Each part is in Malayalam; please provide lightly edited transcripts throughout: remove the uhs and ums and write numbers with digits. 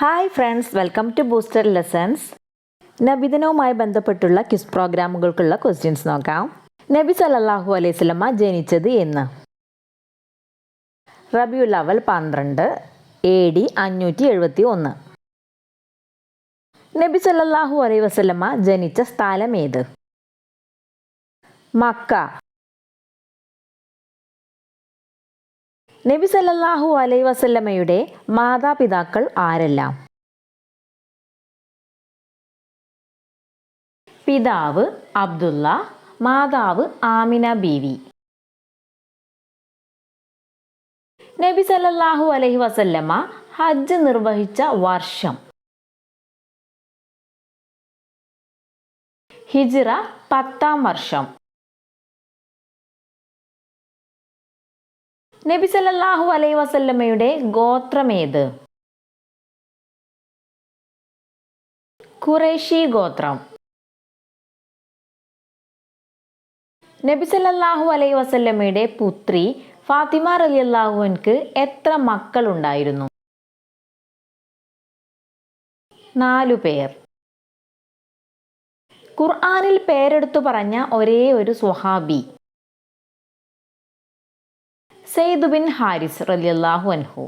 Hi friends, welcome to booster lessons. നബിദിനവുമായി ബന്ധപ്പെട്ടുള്ള ക്വിസ് പ്രോഗ്രാമുകൾക്കുള്ള ക്വസ്റ്റ്യൻസ് നോക്കാം. നബി സല്ലല്ലാഹു അലൈഹി വസല്ലമ ജനിച്ചത് എന്ന്? റബിയുൽ അവൽ 12 AD 571. നബി സല്ലല്ലാഹു അലൈഹി വസല്ലമ ജനിച്ച സ്ഥലം ഏത്? മക്ക. നബി സല്ലല്ലാഹു അലൈഹി വസല്ലമയുടെ മാതാപിതാക്കൾ ആരെല്ലാം? പിതാവ് അബ്ദുള്ള, മാതാവ് ആമിന ബീവി. നബി സല്ലല്ലാഹു അലൈഹി വസല്ലമ ഹജ്ജ് നിർവഹിച്ച വർഷം? ഹിജ്റ 10-ാം വർഷം. നബി സല്ലല്ലാഹു അലൈഹി വസല്ലമയുടെ ഗോത്രമേത്? ഖുറൈശി ഗോത്രം. നബി സല്ലല്ലാഹു അലൈഹി വസല്ലമയുടെ പുത്രി ഫാത്തിമ റളിയല്ലാഹു അൻഹക്ക് എത്ര മക്കളുണ്ടായിരുന്നു? 4 പേർ. ഖുർആനിൽ പേരെടുത്തു പറഞ്ഞ ഒരേ ഒരു സ്വഹാബി? സെയ്ദ് ബിൻ ഹാരിസ് റളിയല്ലാഹു അൻഹു.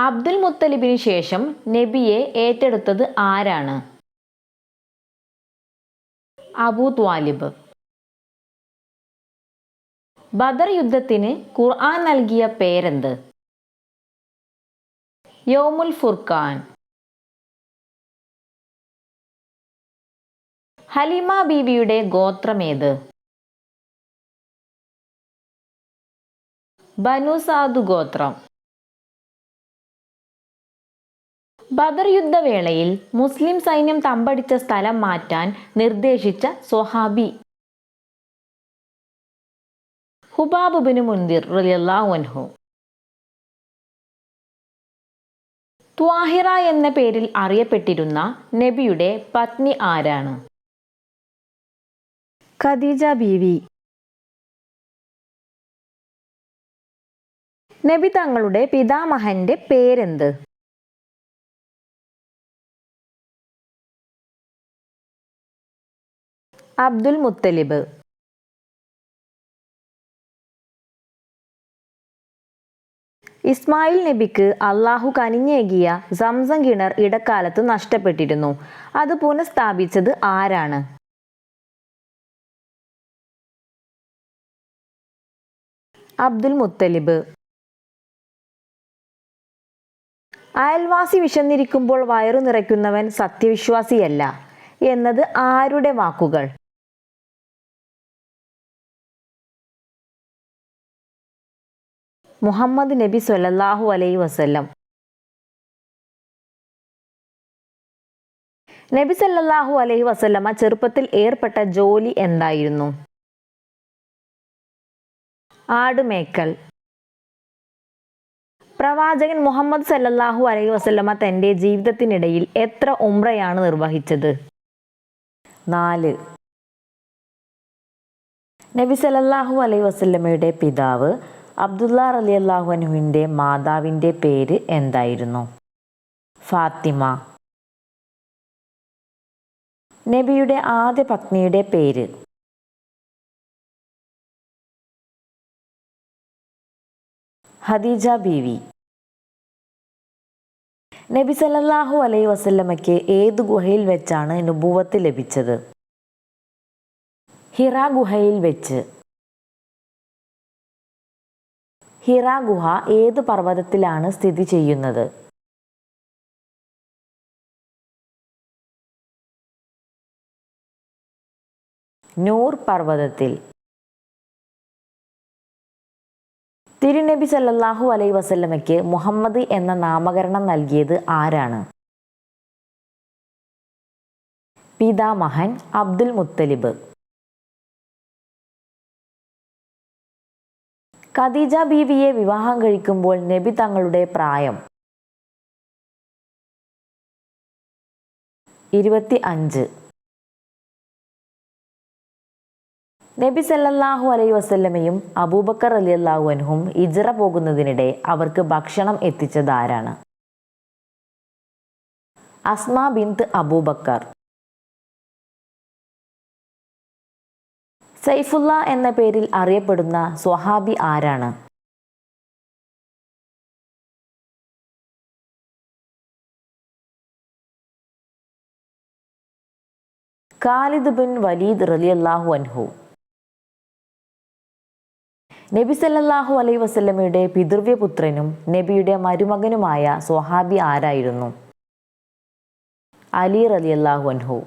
അബ്ദുൽ മുത്തലിബിന് ശേഷം നബിയെ ഏറ്റെടുത്തത് ആരാണ്? അബൂ ത്വാലിബ്. ബദർ യുദ്ധത്തിന് ഖുർആൻ നൽകിയ പേരെന്ത്? യൗമുൽ ഫുർഖാൻ. ഹലീമ ബീവിയുടെ ഗോത്രമേത്? ബനു സാദ് ഗോത്രം. ബദർ യുദ്ധവേളയിൽ മുസ്ലിം സൈന്യം തമ്പടിച്ച സ്ഥലം മാറ്റാൻ നിർദ്ദേശിച്ച സ്വഹാബി? ഹുബാബ് ബിൻ മുൻദിർ റളിയല്ലാഹു അൻഹു. ത്വാഹിറ എന്ന പേരിൽ അറിയപ്പെട്ടിരുന്ന നബിയുടെ പത്നി ആരാണ്? ഖദീജ ബീവി. നബി തങ്ങളുടെ പിതാമഹന്റെ പേരെന്ത്? അബ്ദുൽ മുത്തലിബ്. ഇസ്മായിൽ നബിക്ക് അള്ളാഹു കനിഞ്ഞേകിയ സംസം കിണർ ഇടക്കാലത്ത് നഷ്ടപ്പെട്ടിരുന്നു. അത് പുനഃസ്ഥാപിച്ചത് ആരാണ്? അബ്ദുൽ മുത്തലിബ്. അയൽവാസി വിശന്നിരിക്കുമ്പോൾ വയറു നിറയ്ക്കുന്നവൻ സത്യവിശ്വാസിയല്ല എന്നത് ആരുടെ വാക്കുകൾ? മുഹമ്മദ് നബി സ്വല്ലല്ലാഹു അലൈഹി വസല്ലം. നബി സല്ലല്ലാഹു അലൈഹി വസല്ലമ ചെറുപ്പത്തിൽ ഏർപ്പെട്ട ജോലി എന്തായിരുന്നു? ആടുമേക്കൽ. പ്രവാചകൻ മുഹമ്മദ് സല്ലല്ലാഹു അലൈഹി വസല്ലമ തൻ്റെ ജീവിതത്തിനിടയിൽ എത്ര ഉംറയാണ് നിർവഹിച്ചത്? 4. നബി സല്ലല്ലാഹു അലൈഹി വസല്ലമയുടെ പിതാവ് അബ്ദുള്ള റളിയല്ലാഹു അൻഹുവിൻ്റെ മാതാവിൻ്റെ പേര് എന്തായിരുന്നു? ഫാത്തിമ. നബിയുടെ ആദ്യ പത്നിയുടെ പേര്? ഖദീജ ബീവി. നബി സല്ലല്ലാഹു അലൈഹി വസല്ലമയ്ക്ക് ഏത് ഗുഹയിൽ വെച്ചാണ് നുബുവത്ത് ലഭിച്ചത്? ഹിറ ഗുഹയിൽ വെച്ച്. ഹിറ ഗുഹ ഏത് പർവ്വതത്തിലാണ് സ്ഥിതി ചെയ്യുന്നത്? നൂർ പർവ്വതത്തിൽ. തിരുനബി സല്ലല്ലാഹു അലൈഹി വസല്ലമയ്ക്ക് മുഹമ്മദ് എന്ന നാമകരണം നൽകിയത് ആരാണ്? പിതാമഹൻ അബ്ദുൽ മുത്തലിബ്. ഖദീജ ബീവിയെ വിവാഹം കഴിക്കുമ്പോൾ നബി തങ്ങളുടെ പ്രായം? 25. നബി സല്ലല്ലാഹു അലൈഹി വസല്ലമയും അബൂബക്കർ റളിയല്ലാഹു അൻഹും ഹിജ്റ പോകുന്നതിനിടെ അവർക്ക് ഭക്ഷണം എത്തിച്ചത് ആരാണ്? അസ്മാ ബിൻത്ത് അബൂബക്കർ. സൈഫുല്ല എന്ന പേരിൽ അറിയപ്പെടുന്ന സ്വഹാബി ആരാണ്? ഖാലിദ് ബിൻ വലീദ് റളിയല്ലാഹു അൻഹു. നബി സല്ലല്ലാഹു അലൈഹി വസല്ലമയുടെ പിതൃവ്യപുത്രനും നബിയുടെ മരുമകനുമായ സ്വഹാബി ആരായിരുന്നു? അലി റളിയല്ലാഹു അൻഹു.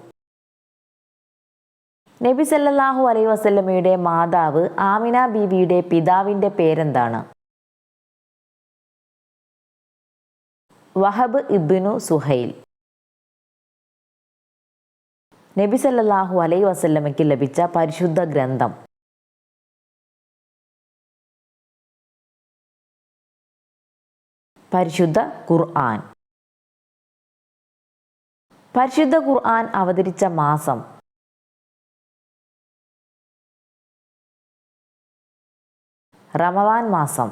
നബി സല്ലല്ലാഹു അലൈഹി വസല്ലമയുടെ മാതാവ് ആമിന ബീവിയുടെ പിതാവിൻ്റെ പേരെന്താണ്? വഹബ് ഇബ്നു സുഹൈൽ. നബി സല്ലല്ലാഹു അലൈഹി വസല്ലമയ്ക്ക് ലഭിച്ച പരിശുദ്ധ ഗ്രന്ഥം? പരിശുദ്ധ ഖുർആൻ. പരിശുദ്ധ ഖുർആൻ അവതരിച്ച മാസം? റമദാൻ മാസം.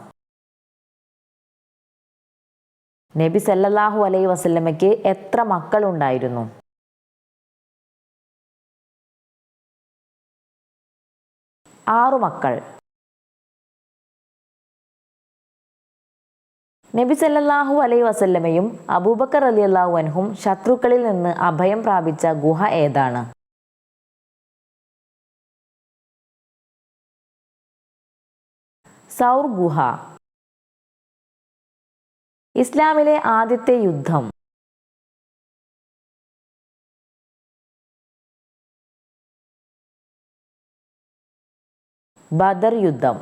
നബി സല്ലല്ലാഹു അലൈഹി വസല്ലമയ്ക്ക് എത്ര മക്കളുണ്ടായിരുന്നു? 6 മക്കൾ. നബി സല്ലല്ലാഹു അലൈഹി വസല്ലമയും അബൂബക്കർ റളിയല്ലാഹു അൻഹും ശത്രുക്കളിൽ നിന്ന് അഭയം പ്രാപിച്ച ഗുഹ ഏതാണ്? സൗർ ഗുഹ. ഇസ്ലാമിലെ ആദ്യത്തെ യുദ്ധം? ബദർ യുദ്ധം.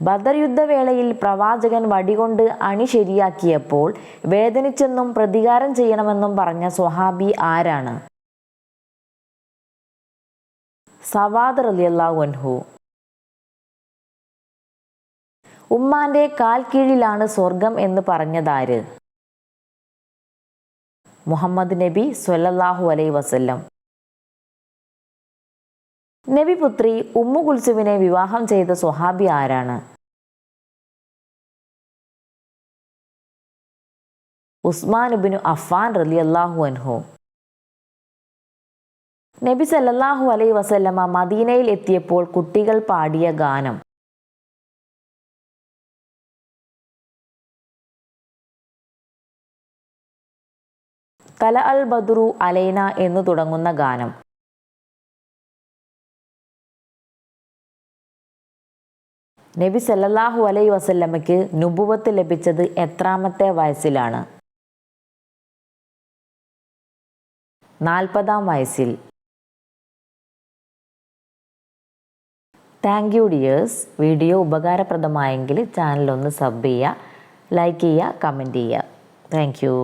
ബദർ യുദ്ധവേളയിൽ പ്രവാചകൻ വടികൊണ്ട് അണി ശരിയാക്കിയപ്പോൾ വേദനിച്ചെന്നും പ്രതികാരം ചെയ്യണമെന്നും പറഞ്ഞ സ്വഹാബി ആരാണ്? സവാദ് റളിയല്ലാഹു അൻഹു. ഉമ്മാന്റെ കാൽ കീഴിലാണ് സ്വർഗം എന്ന് പറഞ്ഞതാര്? മുഹമ്മദ് നബി സ്വല്ലല്ലാഹു അലൈഹി വസല്ലം. നബി പുത്രി ഉമ്മു കുൽസുവിനെ വിവാഹം ചെയ്ത സ്വഹാബി ആരാണ്? ഉസ്മാൻ ഇബ്നു അഫ്ഫാൻ റളിയല്ലാഹു അൻഹു. നബി സല്ലല്ലാഹു അലൈഹി വസല്ലമ മദീനയിൽ എത്തിയപ്പോൾ കുട്ടികൾ പാടിയ ഗാനം? തല അൽ ബദ്രു അലൈന എന്ന് തുടങ്ങുന്ന ഗാനം? നബി സല്ലല്ലാഹു അലൈഹി വസല്ലമയ്ക്ക് നുബുവത്ത് ലഭിച്ചത് എത്രാമത്തെ വയസ്സിലാണ്? 40-ാം വയസ്സിൽ. Thank you dears. വീഡിയോ ഉപകാരപ്രദമായെങ്കിൽ ചാനൽ ഒന്ന് സബ് ചെയ്യുക, ലൈക്ക് ചെയ്യുക, കമൻറ്റ് ചെയ്യുക. Thank U.